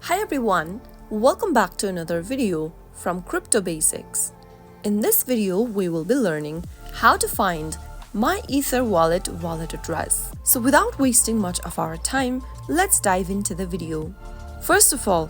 Hi everyone, welcome back to another video from Crypto Basics. In this video, we will be learning how to find MyEtherWallet wallet address. So without wasting much of our time, let's dive into the video. First of all,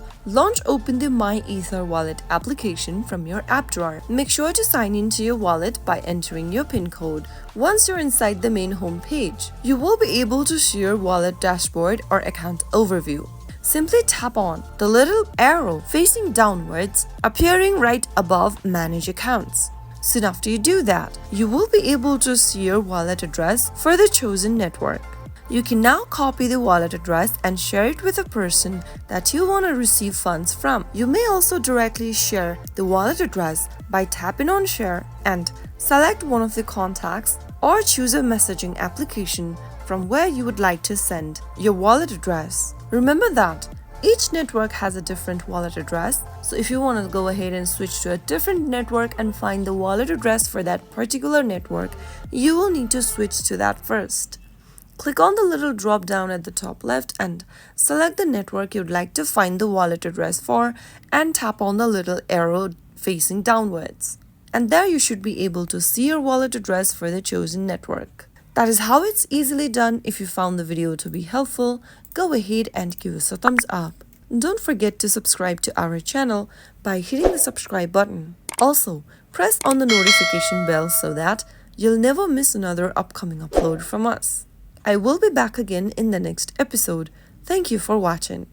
open the MyEtherWallet application from your app drawer. Make sure to sign into your wallet by entering your PIN code. Once you're inside the main home page, you will be able to see your wallet dashboard or account overview. Simply tap on the little arrow facing downwards appearing right above Manage Accounts. Soon after you do that, you will be able to see your wallet address for the chosen network. You can now copy the wallet address and share it with a person that you want to receive funds from. You may also directly share the wallet address by tapping on Share and select one of the contacts or choose a messaging application from where you would like to send your wallet address. Remember that each network has a different wallet address, so if you want to go ahead and switch to a different network and find the wallet address for that particular network, you will need to switch to that first. Click on the little drop down at the top left and select the network you'd like to find the wallet address for and tap on the little arrow facing downwards. And there you should be able to see your wallet address for the chosen network. That is how it's easily done. If you found the video to be helpful, go ahead and give us a thumbs up. Don't forget to subscribe to our channel by hitting the subscribe button. Also, press on the notification bell so that you'll never miss another upcoming upload from us. I will be back again in the next episode. Thank you for watching.